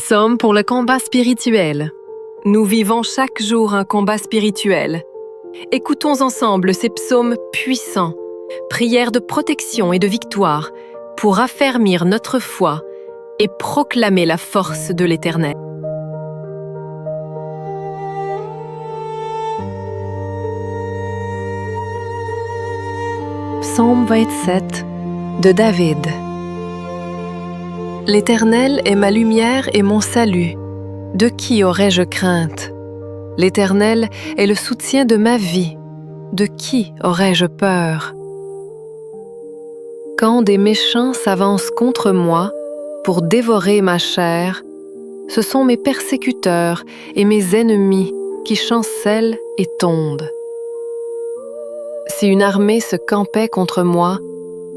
Psaume pour le combat spirituel. Nous vivons chaque jour un combat spirituel. Écoutons ensemble ces psaumes puissants, prières de protection et de victoire, pour affermir notre foi et proclamer la force de l'Éternel. Psaume 27 de David. L'Éternel est ma lumière et mon salut. De qui aurais-je crainte? L'Éternel est le soutien de ma vie. De qui aurais-je peur? Quand des méchants s'avancent contre moi pour dévorer ma chair, ce sont mes persécuteurs et mes ennemis qui chancellent et tombent. Si une armée se campait contre moi,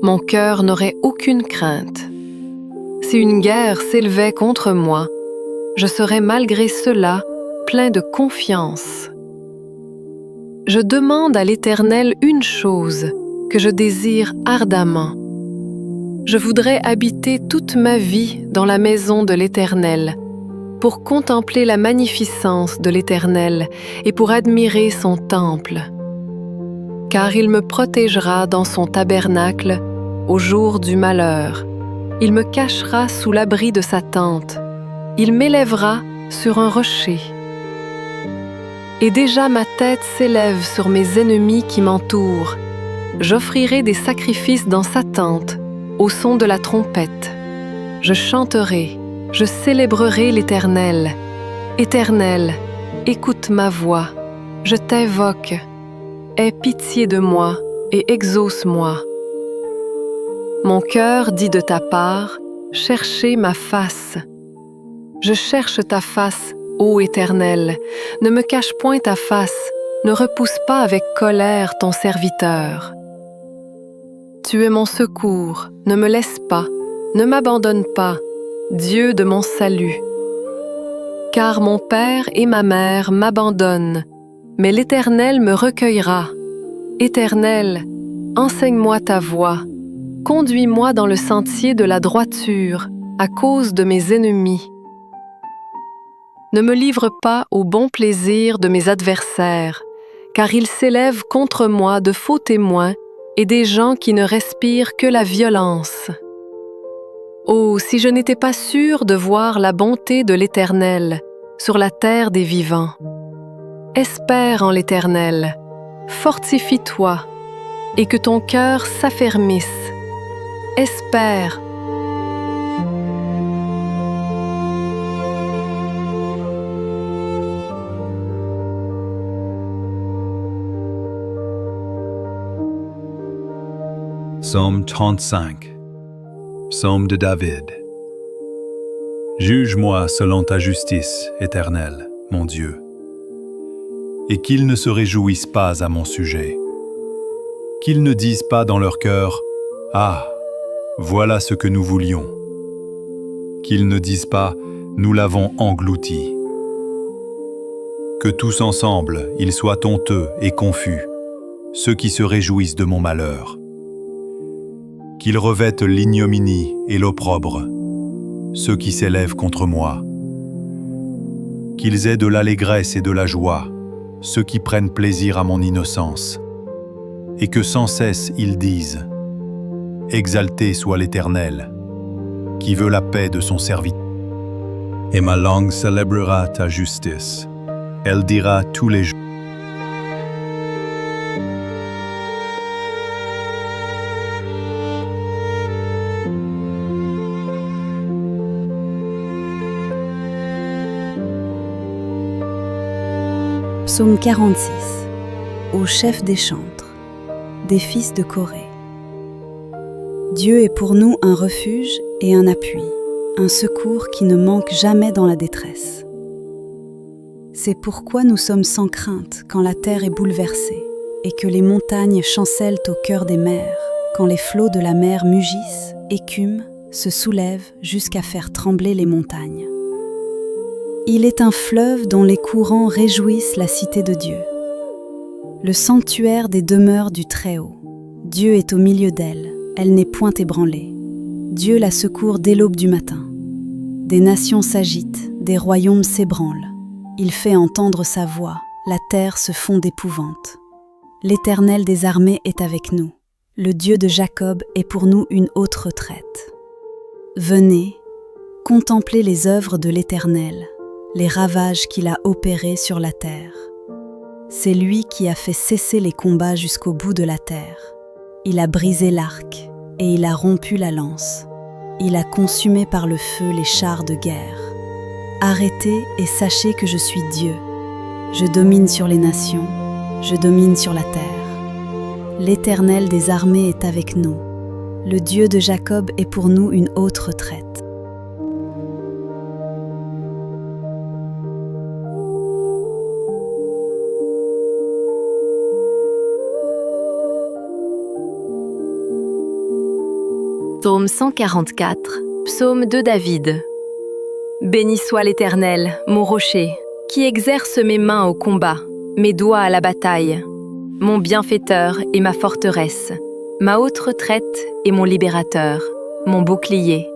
mon cœur n'aurait aucune crainte. Si une guerre s'élevait contre moi, je serais malgré cela plein de confiance. Je demande à l'Éternel une chose que je désire ardemment. Je voudrais habiter toute ma vie dans la maison de l'Éternel, pour contempler la magnificence de l'Éternel et pour admirer son temple. Car il me protégera dans son tabernacle au jour du malheur. Il me cachera sous l'abri de sa tente. Il m'élèvera sur un rocher. Et déjà ma tête s'élève sur mes ennemis qui m'entourent. J'offrirai des sacrifices dans sa tente, au son de la trompette. Je chanterai, je célébrerai l'Éternel. Éternel, écoute ma voix, je t'invoque. Aie pitié de moi et exauce-moi. Mon cœur dit de ta part, cherchez ma face. Je cherche ta face, ô Éternel. Ne me cache point ta face, ne repousse pas avec colère ton serviteur. Tu es mon secours, ne me laisse pas, ne m'abandonne pas, Dieu de mon salut. Car mon père et ma mère m'abandonnent, mais l'Éternel me recueillera. Éternel, enseigne-moi ta voie. Conduis-moi dans le sentier de la droiture, à cause de mes ennemis. Ne me livre pas au bon plaisir de mes adversaires, car ils s'élèvent contre moi de faux témoins et des gens qui ne respirent que la violence. Oh, si je n'étais pas sûre de voir la bonté de l'Éternel sur la terre des vivants. Espère en l'Éternel, fortifie-toi, et que ton cœur s'affermisse. Espère. Psaume 35. Psaume de David. Juge-moi selon ta justice, Éternel, mon Dieu, et qu'ils ne se réjouissent pas à mon sujet. Qu'ils ne disent pas dans leur cœur « Ah, voilà ce que nous voulions ». Qu'ils ne disent pas « Nous l'avons englouti ». Que tous ensemble, ils soient honteux et confus, ceux qui se réjouissent de mon malheur. Qu'ils revêtent l'ignominie et l'opprobre, ceux qui s'élèvent contre moi. Qu'ils aient de l'allégresse et de la joie, ceux qui prennent plaisir à mon innocence. Et que sans cesse ils disent « Exalté soit l'Éternel, qui veut la paix de son serviteur. » Et ma langue célébrera ta justice. Elle dira tous les jours. Psaume 46. Au chef des chantres, des fils de Corée. Dieu est pour nous un refuge et un appui, un secours qui ne manque jamais dans la détresse. C'est pourquoi nous sommes sans crainte quand la terre est bouleversée et que les montagnes chancellent au cœur des mers, quand les flots de la mer mugissent, écument, se soulèvent jusqu'à faire trembler les montagnes. Il est un fleuve dont les courants réjouissent la cité de Dieu. Le sanctuaire des demeures du Très-Haut. Dieu est au milieu d'elle, elle n'est point ébranlée. Dieu la secourt dès l'aube du matin. Des nations s'agitent, des royaumes s'ébranlent. Il fait entendre sa voix, la terre se fond d'épouvante. L'Éternel des armées est avec nous. Le Dieu de Jacob est pour nous une haute retraite. Venez, contemplez les œuvres de l'Éternel, les ravages qu'il a opérés sur la terre. C'est lui qui a fait cesser les combats jusqu'au bout de la terre. Il a brisé l'arc et il a rompu la lance. Il a consumé par le feu les chars de guerre. Arrêtez et sachez que je suis Dieu. Je domine sur les nations, je domine sur la terre. L'Éternel des armées est avec nous. Le Dieu de Jacob est pour nous une haute retraite. Psaume 144, psaume de David. Béni soit l'Éternel, mon rocher, qui exerce mes mains au combat, mes doigts à la bataille, mon bienfaiteur et ma forteresse, ma haute retraite et mon libérateur, mon bouclier,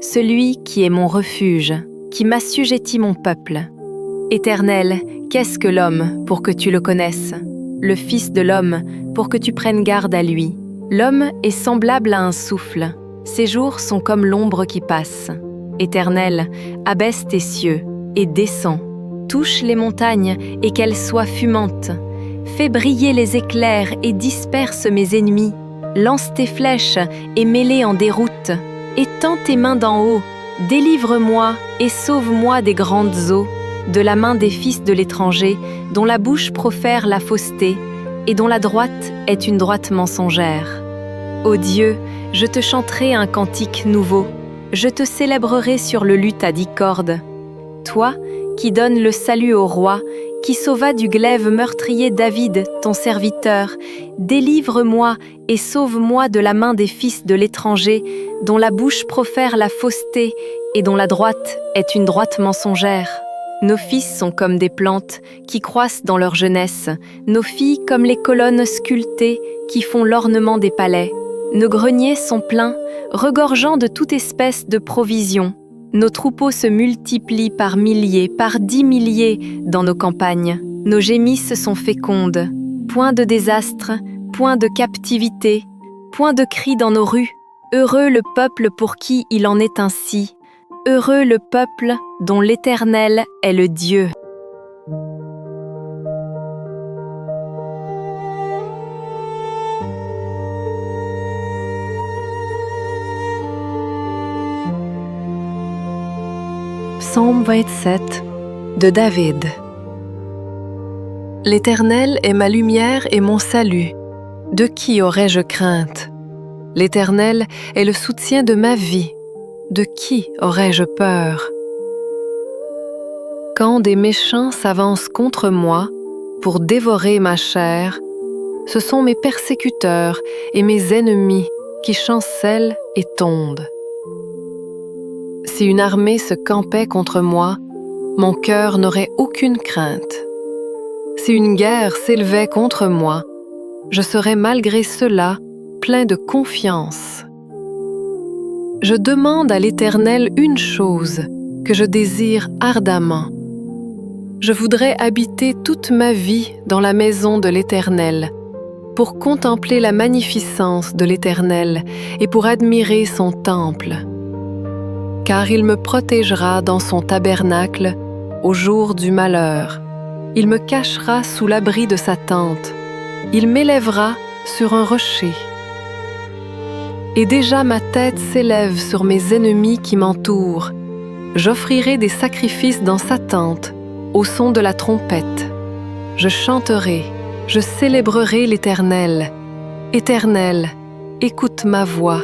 celui qui est mon refuge, qui m'assujettit mon peuple. Éternel, qu'est-ce que l'homme pour que tu le connaisses? Le Fils de l'homme pour que tu prennes garde à lui. L'homme est semblable à un souffle. Ses jours sont comme l'ombre qui passe. Éternel, abaisse tes cieux et descends. Touche les montagnes et qu'elles soient fumantes. Fais briller les éclairs et disperse mes ennemis. Lance tes flèches et mets-les en déroute. Étends tes mains d'en haut. Délivre-moi et sauve-moi des grandes eaux, de la main des fils de l'étranger, dont la bouche profère la fausseté et dont la droite est une droite mensongère. Ô Dieu, je te chanterai un cantique nouveau, je te célébrerai sur le luth à 10 cordes. Toi, qui donnes le salut au roi, qui sauva du glaive meurtrier David, ton serviteur, délivre-moi et sauve-moi de la main des fils de l'étranger, dont la bouche profère la fausseté et dont la droite est une droite mensongère. Nos fils sont comme des plantes qui croissent dans leur jeunesse, nos filles comme les colonnes sculptées qui font l'ornement des palais. Nos greniers sont pleins, regorgeant de toute espèce de provisions. Nos troupeaux se multiplient par milliers, par 10 milliers dans nos campagnes. Nos gémisses sont fécondes. Point de désastre, point de captivité, point de cris dans nos rues. Heureux le peuple pour qui il en est ainsi. Heureux le peuple dont l'Éternel est le Dieu. Psaume 27 de David. L'Éternel est ma lumière et mon salut. De qui aurais-je crainte? L'Éternel est le soutien de ma vie. De qui aurais-je peur? Quand des méchants s'avancent contre moi pour dévorer ma chair, ce sont mes persécuteurs et mes ennemis qui chancellent et tondent. Si une armée se campait contre moi, mon cœur n'aurait aucune crainte. Si une guerre s'élevait contre moi, je serais malgré cela plein de confiance. Je demande à l'Éternel une chose que je désire ardemment. Je voudrais habiter toute ma vie dans la maison de l'Éternel, pour contempler la magnificence de l'Éternel et pour admirer son temple. Car il me protégera dans son tabernacle au jour du malheur. Il me cachera sous l'abri de sa tente. Il m'élèvera sur un rocher. Et déjà ma tête s'élève sur mes ennemis qui m'entourent. J'offrirai des sacrifices dans sa tente, au son de la trompette. Je chanterai, je célébrerai l'Éternel. Éternel, écoute ma voix,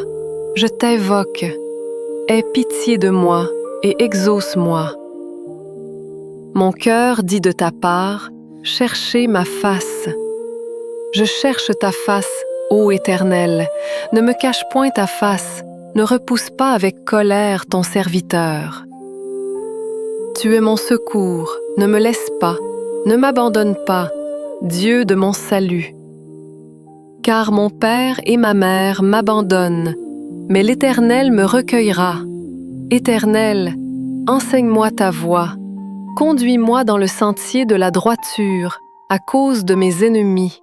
je t'invoque. Aie pitié de moi et exauce-moi. Mon cœur dit de ta part, cherchez ma face. Je cherche ta face, ô Éternel, ne me cache point ta face, ne repousse pas avec colère ton serviteur. Tu es mon secours, ne me laisse pas, ne m'abandonne pas, Dieu de mon salut. Car mon père et ma mère m'abandonnent, mais l'Éternel me recueillera. Éternel, enseigne-moi ta voie. Conduis-moi dans le sentier de la droiture, à cause de mes ennemis.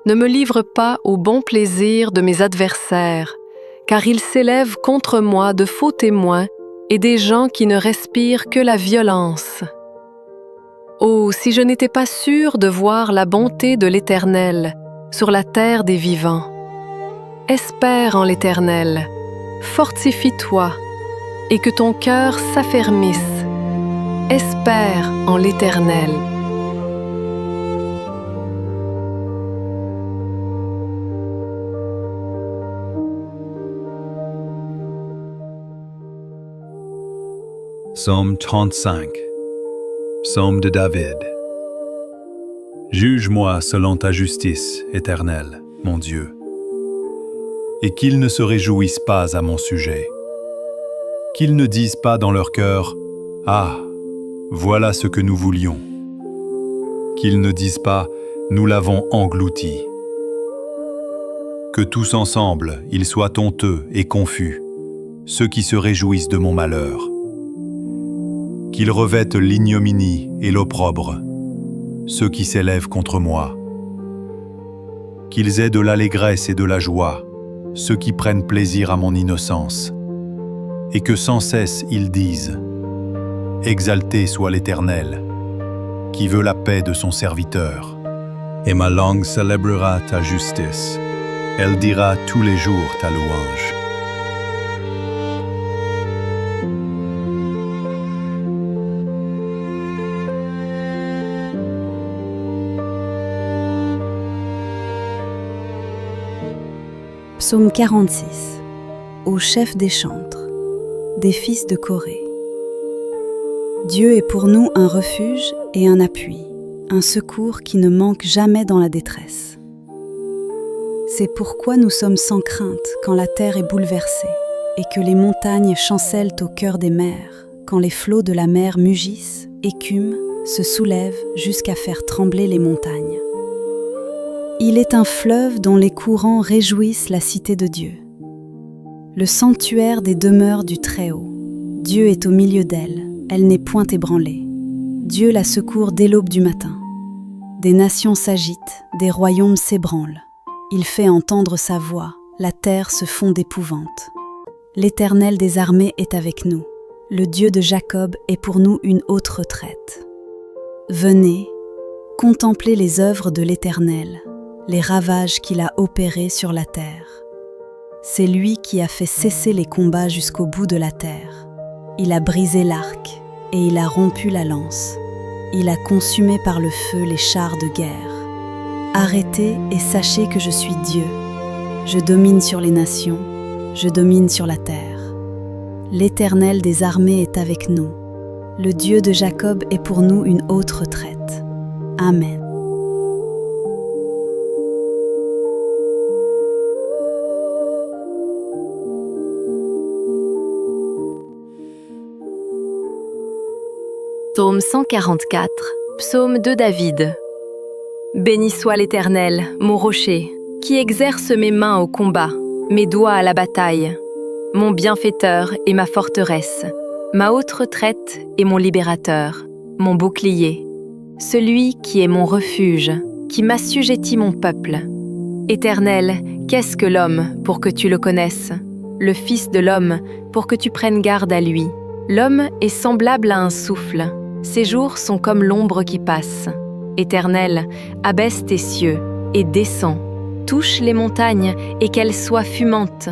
Ne me livre pas au bon plaisir de mes adversaires, car ils s'élèvent contre moi de faux témoins et des gens qui ne respirent que la violence. Oh, si je n'étais pas sûre de voir la bonté de l'Éternel sur la terre des vivants. Espère en l'Éternel, fortifie-toi, et que ton cœur s'affermisse. Espère en l'Éternel. Psaume 35. Psaume de David. Juge-moi selon ta justice, Éternel, mon Dieu, et qu'ils ne se réjouissent pas à mon sujet. Qu'ils ne disent pas dans leur cœur « Ah, voilà ce que nous voulions ». Qu'ils ne disent pas « Nous l'avons englouti ». Que tous ensemble, ils soient honteux et confus, ceux qui se réjouissent de mon malheur. Qu'ils revêtent l'ignominie et l'opprobre, ceux qui s'élèvent contre moi. Qu'ils aient de l'allégresse et de la joie, ceux qui prennent plaisir à mon innocence. Et que sans cesse ils disent « Exalté soit l'Éternel, qui veut la paix de son serviteur. » Et ma langue célébrera ta justice, elle dira tous les jours ta louange. Psaume 46. Au chef des chantres, des fils de Corée. Dieu est pour nous un refuge et un appui, un secours qui ne manque jamais dans la détresse. C'est pourquoi nous sommes sans crainte quand la terre est bouleversée et que les montagnes chancellent au cœur des mers, quand les flots de la mer mugissent, écument, se soulèvent jusqu'à faire trembler les montagnes. Il est un fleuve dont les courants réjouissent la cité de Dieu. Le sanctuaire des demeures du Très-Haut. Dieu est au milieu d'elle, elle n'est point ébranlée. Dieu la secourt dès l'aube du matin. Des nations s'agitent, des royaumes s'ébranlent. Il fait entendre sa voix, la terre se fond d'épouvante. L'Éternel des armées est avec nous. Le Dieu de Jacob est pour nous une haute retraite. Venez, contemplez les œuvres de l'Éternel, les ravages qu'il a opérés sur la terre. C'est lui qui a fait cesser les combats jusqu'au bout de la terre. Il a brisé l'arc et il a rompu la lance. Il a consumé par le feu les chars de guerre. Arrêtez et sachez que je suis Dieu. Je domine sur les nations, je domine sur la terre. L'Éternel des armées est avec nous. Le Dieu de Jacob est pour nous une haute retraite. Amen. Psaume 144, psaume de David. Béni soit l'Éternel, mon rocher, qui exerce mes mains au combat, mes doigts à la bataille, mon bienfaiteur et ma forteresse, ma haute retraite et mon libérateur, mon bouclier, celui qui est mon refuge, qui m'assujettit mon peuple. Éternel, qu'est-ce que l'homme pour que tu le connaisses? Le Fils de l'homme pour que tu prennes garde à lui. L'homme est semblable à un souffle. Ses jours sont comme l'ombre qui passe. Éternel, abaisse tes cieux et descends. Touche les montagnes et qu'elles soient fumantes.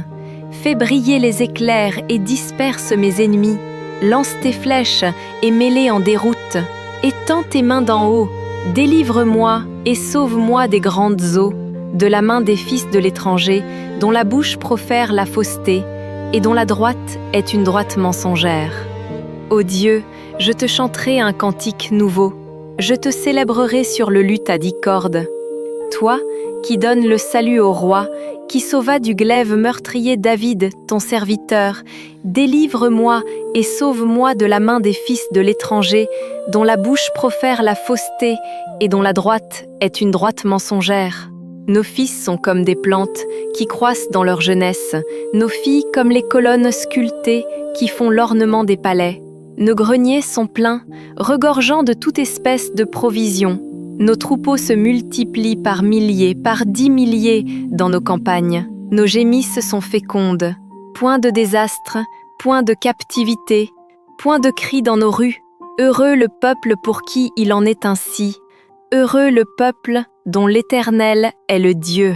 Fais briller les éclairs et disperse mes ennemis. Lance tes flèches et mets-les en déroute. Étends tes mains d'en haut. Délivre-moi et sauve-moi des grandes eaux, de la main des fils de l'étranger, dont la bouche profère la fausseté et dont la droite est une droite mensongère. Ô Dieu, je te chanterai un cantique nouveau. Je te célébrerai sur le luth à 10 cordes. Toi, qui donnes le salut au roi, qui sauva du glaive meurtrier David, ton serviteur, délivre-moi et sauve-moi de la main des fils de l'étranger, dont la bouche profère la fausseté et dont la droite est une droite mensongère. Nos fils sont comme des plantes qui croissent dans leur jeunesse, nos filles comme les colonnes sculptées qui font l'ornement des palais. Nos greniers sont pleins, regorgeant de toute espèce de provisions. Nos troupeaux se multiplient par milliers, par 10 milliers dans nos campagnes. Nos gémisses sont fécondes. Point de désastre, point de captivité, point de cris dans nos rues. Heureux le peuple pour qui il en est ainsi. Heureux le peuple dont l'Éternel est le Dieu.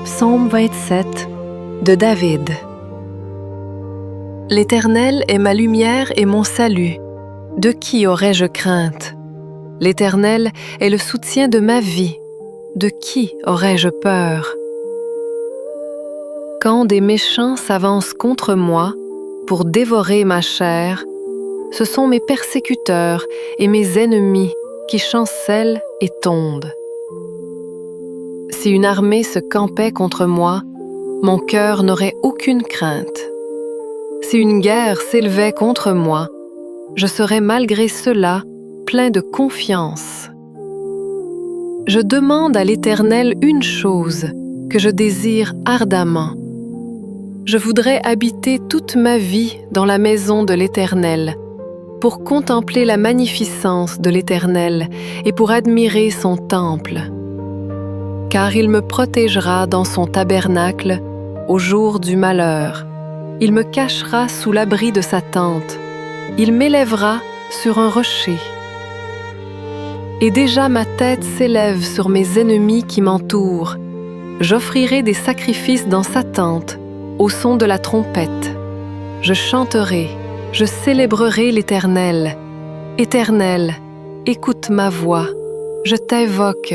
Psaume 27 de David. L'Éternel est ma lumière et mon salut. De qui aurais-je crainte? L'Éternel est le soutien de ma vie. De qui aurais-je peur? Quand des méchants s'avancent contre moi pour dévorer ma chair, ce sont mes persécuteurs et mes ennemis qui chancellent et tondent. Si une armée se campait contre moi, mon cœur n'aurait aucune crainte. Si une guerre s'élevait contre moi, je serais malgré cela plein de confiance. Je demande à l'Éternel une chose que je désire ardemment. Je voudrais habiter toute ma vie dans la maison de l'Éternel, pour contempler la magnificence de l'Éternel et pour admirer son temple. Car il me protégera dans son tabernacle au jour du malheur. Il me cachera sous l'abri de sa tente. Il m'élèvera sur un rocher. Et déjà ma tête s'élève sur mes ennemis qui m'entourent. J'offrirai des sacrifices dans sa tente, au son de la trompette. Je chanterai, je célébrerai l'Éternel. Éternel, écoute ma voix, je t'invoque.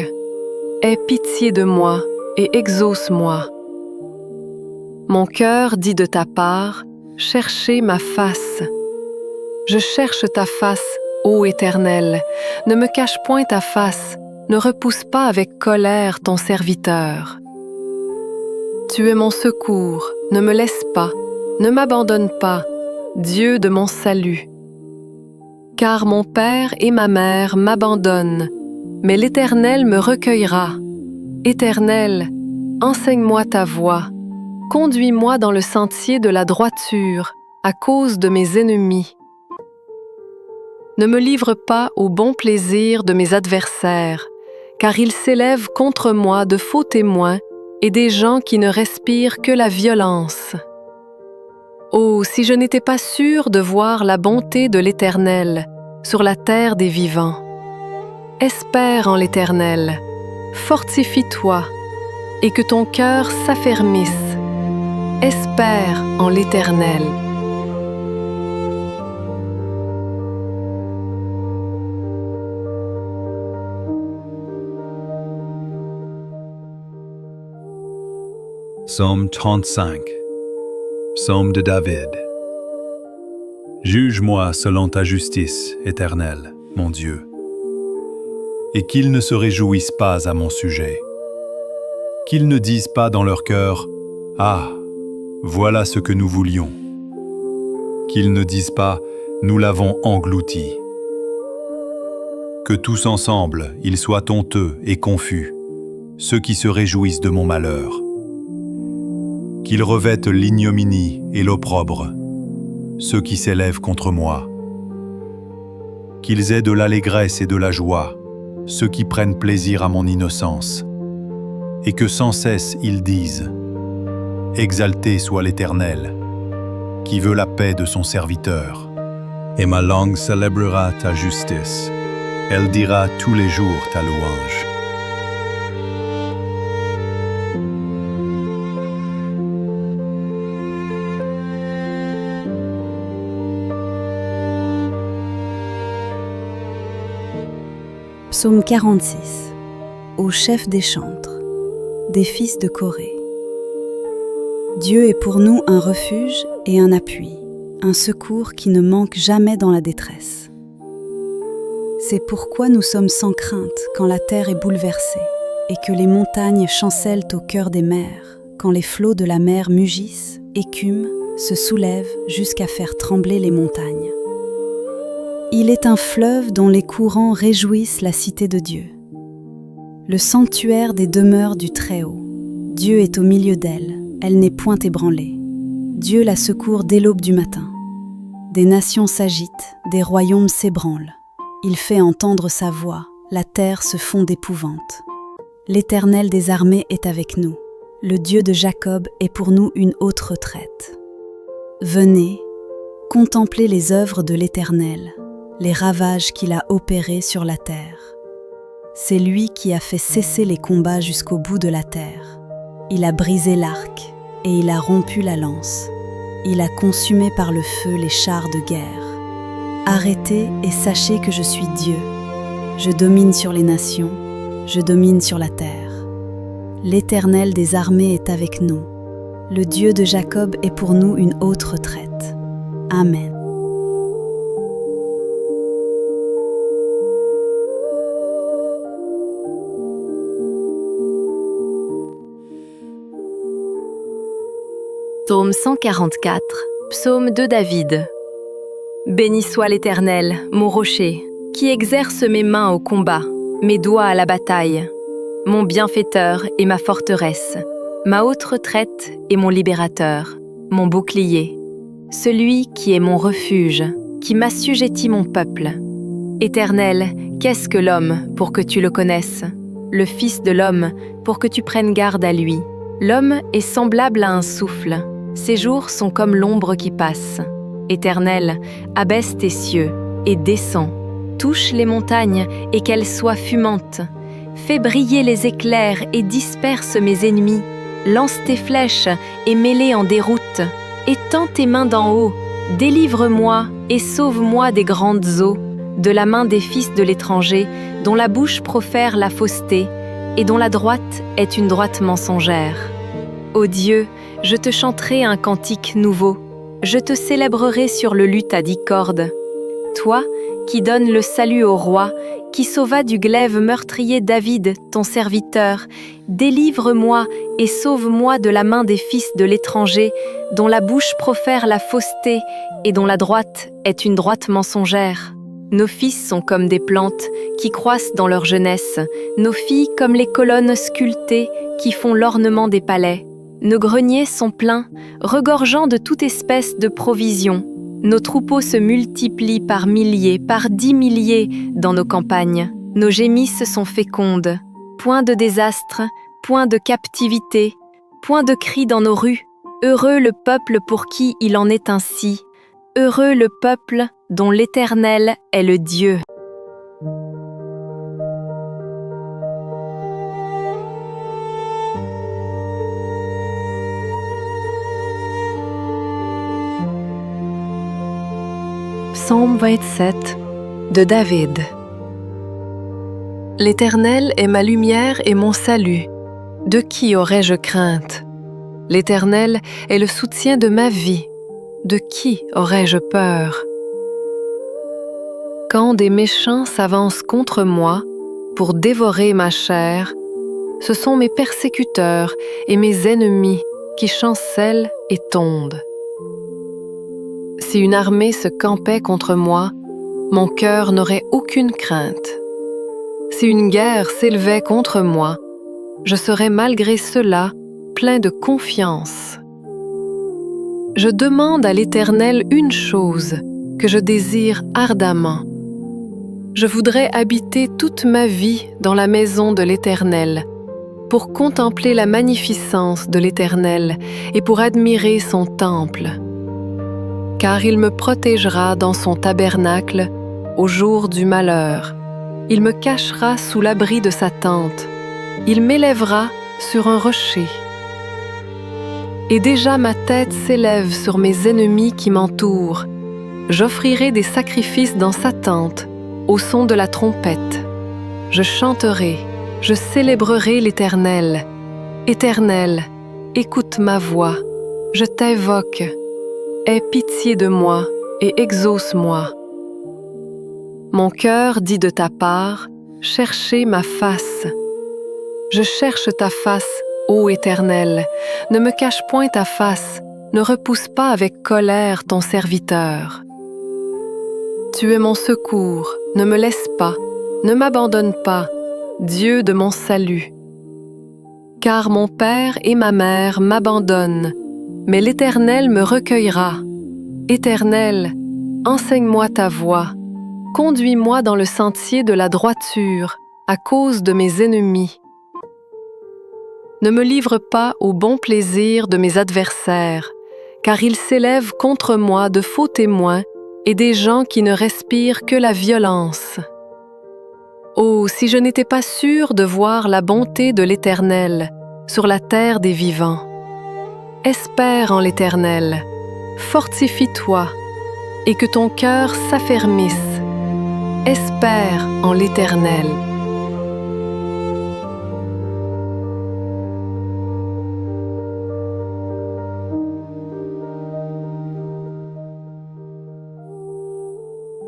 Aie pitié de moi et exauce-moi. Mon cœur dit de ta part, cherchez ma face. Je cherche ta face, ô Éternel, ne me cache point ta face, ne repousse pas avec colère ton serviteur. Tu es mon secours, ne me laisse pas, ne m'abandonne pas, Dieu de mon salut. Car mon père et ma mère m'abandonnent, mais l'Éternel me recueillera. Éternel, enseigne-moi ta voie, conduis-moi dans le sentier de la droiture, à cause de mes ennemis. Ne me livre pas au bon plaisir de mes adversaires, car ils s'élèvent contre moi de faux témoins et des gens qui ne respirent que la violence. Oh, si je n'étais pas sûre de voir la bonté de l'Éternel sur la terre des vivants. Espère en l'Éternel, fortifie-toi, et que ton cœur s'affermisse. Espère en l'Éternel. Psaume 35. Psaume de David. Juge-moi selon ta justice, Éternel, mon Dieu, et qu'ils ne se réjouissent pas à mon sujet. Qu'ils ne disent pas dans leur cœur « Ah, voilà ce que nous voulions ». Qu'ils ne disent pas « Nous l'avons englouti ». Que tous ensemble, ils soient honteux et confus, ceux qui se réjouissent de mon malheur. Qu'ils revêtent l'ignominie et l'opprobre, ceux qui s'élèvent contre moi. Qu'ils aient de l'allégresse et de la joie, ceux qui prennent plaisir à mon innocence, et que sans cesse ils disent « Exalté soit l'Éternel, qui veut la paix de son serviteur. » Et ma langue célébrera ta justice, elle dira tous les jours ta louange. Psaume 46. Au chef des chantres, des fils de Corée. Dieu est pour nous un refuge et un appui, un secours qui ne manque jamais dans la détresse. C'est pourquoi nous sommes sans crainte quand la terre est bouleversée et que les montagnes chancellent au cœur des mers, quand les flots de la mer mugissent, écument, se soulèvent jusqu'à faire trembler les montagnes. Il est un fleuve dont les courants réjouissent la cité de Dieu. Le sanctuaire des demeures du Très-Haut. Dieu est au milieu d'elle, elle n'est point ébranlée. Dieu la secourt dès l'aube du matin. Des nations s'agitent, des royaumes s'ébranlent. Il fait entendre sa voix, la terre se fond d'épouvante. L'Éternel des armées est avec nous. Le Dieu de Jacob est pour nous une haute retraite. Venez, contemplez les œuvres de l'Éternel, les ravages qu'il a opérés sur la terre. C'est lui qui a fait cesser les combats jusqu'au bout de la terre. Il a brisé l'arc et il a rompu la lance. Il a consumé par le feu les chars de guerre. Arrêtez et sachez que je suis Dieu. Je domine sur les nations, je domine sur la terre. L'Éternel des armées est avec nous. Le Dieu de Jacob est pour nous une haute retraite. Amen. Psaume 144, psaume de David. Béni soit l'Éternel, mon rocher, qui exerce mes mains au combat, mes doigts à la bataille, mon bienfaiteur et ma forteresse, ma haute retraite et mon libérateur, mon bouclier, celui qui est mon refuge, qui m'assujettit mon peuple. Éternel, qu'est-ce que l'homme pour que tu le connaisses? Le Fils de l'homme pour que tu prennes garde à lui. L'homme est semblable à un souffle. Ses jours sont comme l'ombre qui passe. Éternel, abaisse tes cieux et descends. Touche les montagnes et qu'elles soient fumantes. Fais briller les éclairs et disperse mes ennemis. Lance tes flèches et mets-les en déroute. Étends tes mains d'en haut. Délivre-moi et sauve-moi des grandes eaux, de la main des fils de l'étranger, dont la bouche profère la fausseté et dont la droite est une droite mensongère. Ô Dieu, je te chanterai un cantique nouveau. Je te célébrerai sur le luth à 10 cordes. Toi, qui donnes le salut au roi, qui sauva du glaive meurtrier David, ton serviteur, délivre-moi et sauve-moi de la main des fils de l'étranger, dont la bouche profère la fausseté et dont la droite est une droite mensongère. Nos fils sont comme des plantes qui croissent dans leur jeunesse, nos filles comme les colonnes sculptées qui font l'ornement des palais. Nos greniers sont pleins, regorgeant de toute espèce de provisions. Nos troupeaux se multiplient par milliers, par 10 milliers dans nos campagnes. Nos gémisses sont fécondes. Point de désastre, point de captivité, point de cris dans nos rues. Heureux le peuple pour qui il en est ainsi. Heureux le peuple dont l'Éternel est le Dieu. Psaume 27 de David. L'Éternel est ma lumière et mon salut. De qui aurais-je crainte? L'Éternel est le soutien de ma vie. De qui aurais-je peur? Quand des méchants s'avancent contre moi pour dévorer ma chair, ce sont mes persécuteurs et mes ennemis qui chancellent et tombent. Si une armée se campait contre moi, mon cœur n'aurait aucune crainte. Si une guerre s'élevait contre moi, je serais malgré cela plein de confiance. Je demande à l'Éternel une chose que je désire ardemment. Je voudrais habiter toute ma vie dans la maison de l'Éternel, pour contempler la magnificence de l'Éternel et pour admirer son temple. Car il me protégera dans son tabernacle au jour du malheur. Il me cachera sous l'abri de sa tente. Il m'élèvera sur un rocher. Et déjà ma tête s'élève sur mes ennemis qui m'entourent. J'offrirai des sacrifices dans sa tente, au son de la trompette. Je chanterai, je célébrerai l'Éternel. Éternel, écoute ma voix, je t'invoque. Aie pitié de moi et exauce-moi. Mon cœur dit de ta part, cherchez ma face. Je cherche ta face Ô Éternel, ne me cache point ta face, ne repousse pas avec colère ton serviteur. Tu es mon secours, ne me laisse pas, ne m'abandonne pas, Dieu de mon salut. Car mon père et ma mère m'abandonnent, mais l'Éternel me recueillera. Éternel, enseigne-moi ta voie, conduis-moi dans le sentier de la droiture, à cause de mes ennemis. Ne me livre pas au bon plaisir de mes adversaires, car ils s'élèvent contre moi de faux témoins et des gens qui ne respirent que la violence. Oh, si je n'étais pas sûre de voir la bonté de l'Éternel sur la terre des vivants. Espère en l'Éternel, fortifie-toi, et que ton cœur s'affermisse. Espère en l'Éternel.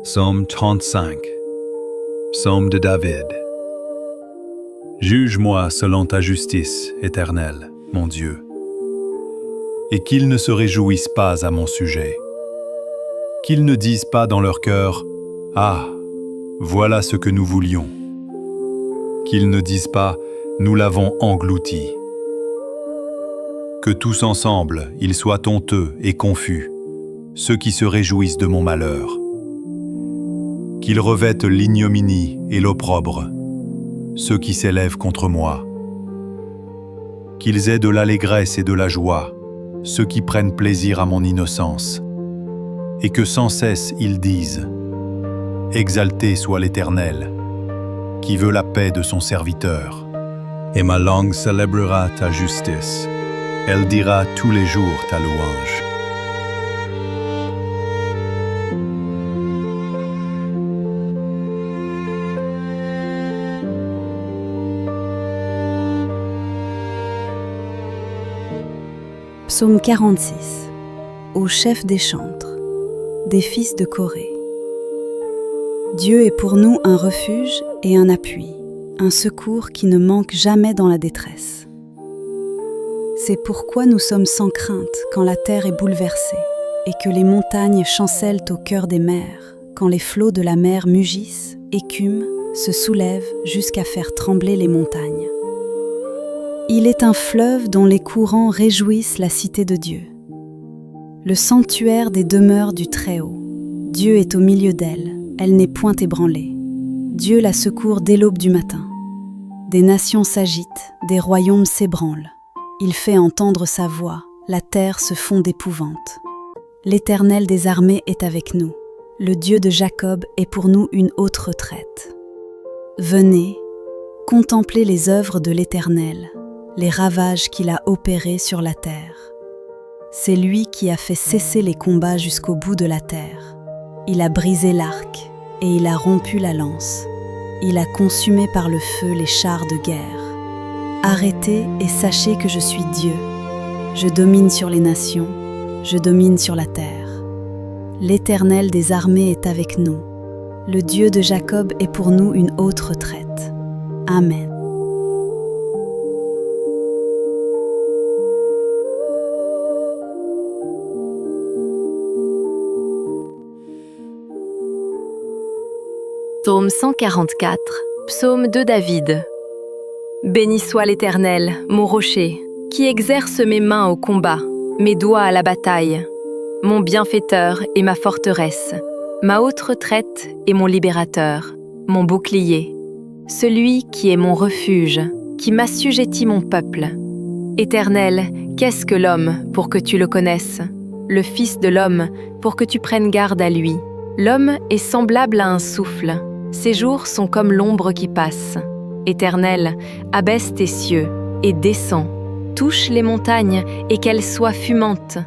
Psaume 35. Psaume de David. Juge-moi selon ta justice, Éternel, mon Dieu, et qu'ils ne se réjouissent pas à mon sujet. Qu'ils ne disent pas dans leur cœur « Ah, voilà ce que nous voulions ». Qu'ils ne disent pas « Nous l'avons englouti ». Que tous ensemble, ils soient honteux et confus, ceux qui se réjouissent de mon malheur. Qu'ils revêtent l'ignominie et l'opprobre, ceux qui s'élèvent contre moi. Qu'ils aient de l'allégresse et de la joie, ceux qui prennent plaisir à mon innocence, et que sans cesse ils disent « Exalté soit l'Éternel, qui veut la paix de son serviteur. » Et ma langue célébrera ta justice, elle dira tous les jours ta louange. Psaume 46. Au chef des chantres, des fils de Corée. Dieu est pour nous un refuge et un appui, un secours qui ne manque jamais dans la détresse. C'est pourquoi nous sommes sans crainte quand la terre est bouleversée et que les montagnes chancellent au cœur des mers, quand les flots de la mer mugissent, écument, se soulèvent jusqu'à faire trembler les montagnes. Il est un fleuve dont les courants réjouissent la cité de Dieu. Le sanctuaire des demeures du Très-Haut. Dieu est au milieu d'elle, elle n'est point ébranlée. Dieu la secourt dès l'aube du matin. Des nations s'agitent, des royaumes s'ébranlent. Il fait entendre sa voix, la terre se fond d'épouvante. L'Éternel des armées est avec nous. Le Dieu de Jacob est pour nous une haute retraite. Venez, contemplez les œuvres de l'Éternel, les ravages qu'il a opérés sur la terre. C'est lui qui a fait cesser les combats jusqu'au bout de la terre. Il a brisé l'arc et il a rompu la lance. Il a consumé par le feu les chars de guerre. Arrêtez et sachez que je suis Dieu. Je domine sur les nations, je domine sur la terre. L'Éternel des armées est avec nous. Le Dieu de Jacob est pour nous une haute retraite. Amen. Psaume 144, psaume de David. Béni soit l'Éternel, mon rocher, qui exerce mes mains au combat, mes doigts à la bataille, mon bienfaiteur et ma forteresse, ma haute retraite et mon libérateur, mon bouclier, celui qui est mon refuge, qui m'assujettit mon peuple. Éternel, qu'est-ce que l'homme pour que tu le connaisses? Le Fils de l'homme pour que tu prennes garde à lui. L'homme est semblable à un souffle. Ses jours sont comme l'ombre qui passe. Éternel, abaisse tes cieux et descends. Touche les montagnes et qu'elles soient fumantes.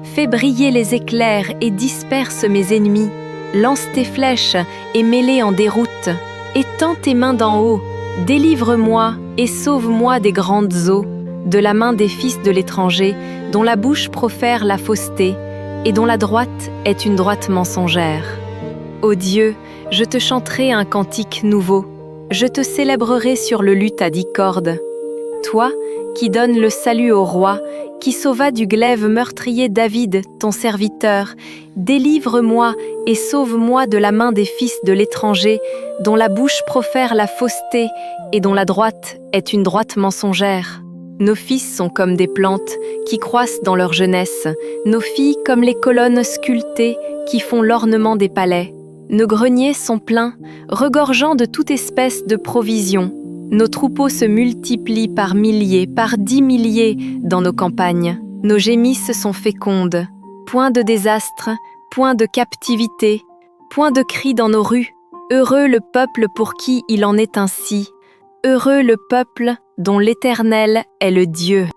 Fais briller les éclairs et disperse mes ennemis. Lance tes flèches et mets-les en déroute. Étends tes mains d'en haut. Délivre-moi et sauve-moi des grandes eaux, de la main des fils de l'étranger, dont la bouche profère la fausseté et dont la droite est une droite mensongère. Ô Dieu, je te chanterai un cantique nouveau. Je te célébrerai sur le luth à 10 cordes. Toi, qui donne le salut au roi, qui sauva du glaive meurtrier David, ton serviteur. Délivre-moi et sauve-moi de la main des fils de l'étranger, dont la bouche profère la fausseté et dont la droite est une droite mensongère. Nos fils sont comme des plantes qui croissent dans leur jeunesse, nos filles comme les colonnes sculptées qui font l'ornement des palais. Nos greniers sont pleins, regorgeant de toute espèce de provisions. Nos troupeaux se multiplient par milliers, par 10 milliers dans nos campagnes. Nos gémisses sont fécondes. Point de désastre, point de captivité, point de cri dans nos rues. Heureux le peuple pour qui il en est ainsi. Heureux le peuple dont l'Éternel est le Dieu.